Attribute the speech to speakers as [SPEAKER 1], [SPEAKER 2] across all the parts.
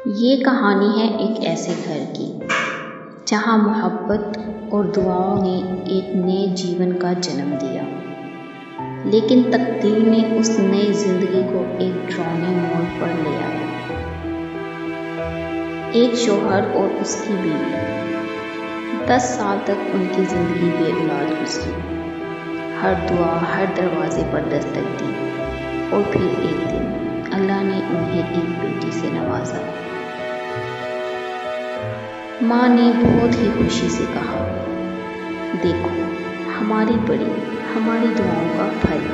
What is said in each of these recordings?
[SPEAKER 1] یہ کہانی ہے ایک ایسے گھر کی جہاں محبت اور دعاؤں نے ایک نئے جیون کا جنم دیا، لیکن تقدیر نے اس نئی زندگی کو ایک ڈراؤنے موڑ پر لے آیا۔ ایک شوہر اور اس کی بیوی، 10 سال تک ان کی زندگی بے اولاد گزری۔ ہر دعا ہر دروازے پر دستک دی، اور پھر ایک دن اللہ نے انہیں ایک بیٹی سے نوازا۔ ماں نے بہت ہی خوشی سے کہا، دیکھو ہماری بڑی، ہماری دعاؤں کا پھل۔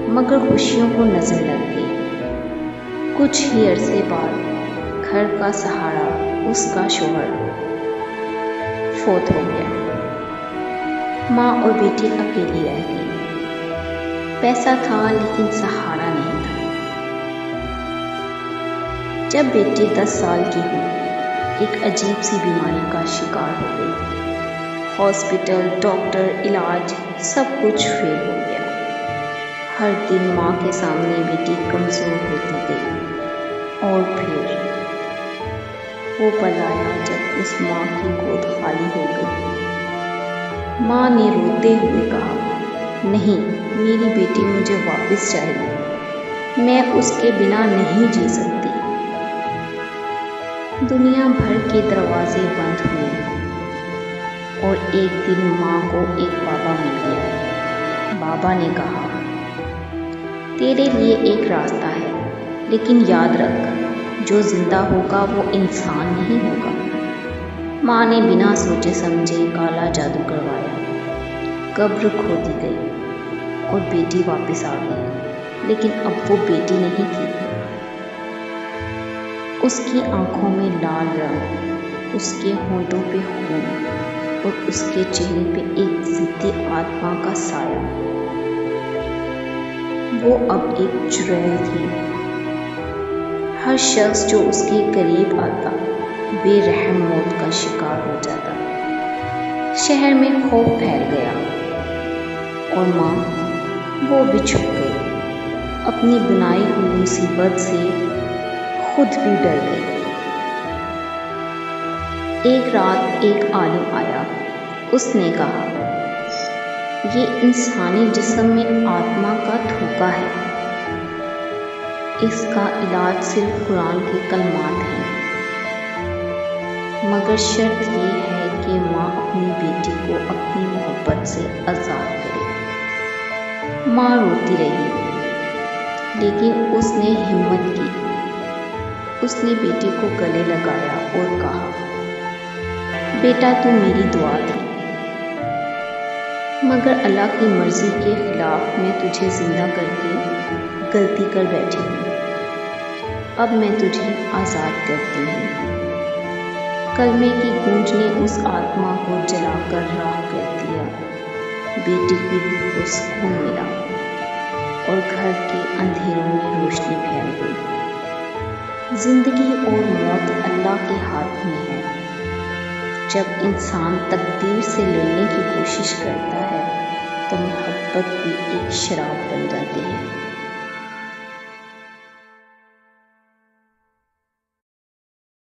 [SPEAKER 1] مگر خوشیوں کو نظر لگ گئی۔ کچھ ہی عرصے بعد گھر کا سہارا، اس کا شوہر، فوت ہو گیا۔ ماں اور بیٹی اکیلی رہ گئی۔ پیسہ تھا لیکن سہارا نہیں تھا۔ جب بیٹی 10 سال کی ہوئی، ایک عجیب سی بیماری کا شکار ہو گئی۔ ہاسپٹل، ڈاکٹر، علاج، سب کچھ فیل ہو گیا۔ ہر دن ماں کے سامنے بیٹی کمزور ہوتی گئی، اور پھر وہ پل آیا جب اس ماں کی گود خالی ہو گئی۔ ماں نے روتے ہوئے کہا، نہیں، میری بیٹی مجھے واپس چاہیے، میں اس کے بنا نہیں جی سکتی۔ دنیا بھر کے دروازے بند ہوئے، اور ایک دن ماں کو ایک بابا مل گیا۔ بابا نے کہا، تیرے لیے ایک راستہ ہے، لیکن یاد رکھ، جو زندہ ہوگا وہ انسان نہیں ہوگا۔ ماں نے بنا سوچے سمجھے کالا جادو کروایا۔ قبر کھودی گئی اور بیٹی واپس آ گئی، لیکن اب وہ بیٹی نہیں تھی۔ اس کی آنکھوں میں لال رنگ، اس کے ہونٹوں پہ خون، اور اس کے چہرے پہ ایک ضدی آتما کا سایہ۔ وہ اب ایک چڑیل تھی۔ ہر شخص جو اس کے قریب آتا بے رحم موت کا شکار ہو جاتا۔ شہر میں خوف پھیل گیا، اور ماں وہ بھی چھپ گئی۔ اپنی بنائی ہوئی مصیبت سے خود بھی ڈر گئی۔ ایک رات ایک عالم آیا۔ اس نے کہا، یہ انسانی جسم میں آتما کا دھوکہ ہے۔ اس کا علاج صرف قرآن کے کلمات ہیں، مگر شرط یہ ہے کہ ماں اپنی بیٹی کو اپنی محبت سے آزاد کرے۔ ماں روتی رہی، لیکن اس نے ہمت کی۔ اس نے بیٹی کو گلے لگایا اور کہا، بیٹا تو میری دعا تھی، مگر اللہ کی مرضی کے خلاف میں تجھے زندہ کر کے غلطی کر بیٹھی ہوں۔ اب میں تجھے آزاد کرتی ہوں۔ کلمے کی گونج نے اس آتما کو جلا کر راکھ کر دیا۔ بیٹی کی روح کو سکون ملا، اور گھر کے اندھیروں میں روشنی پھیل گئی۔ زندگی اور موت اللہ کے ہاتھ میں ہے۔ جب انسان تقدیر سے لڑنے کی کوشش کرتا ہے تو محبت بھی ایک شراب بن جاتی ہے۔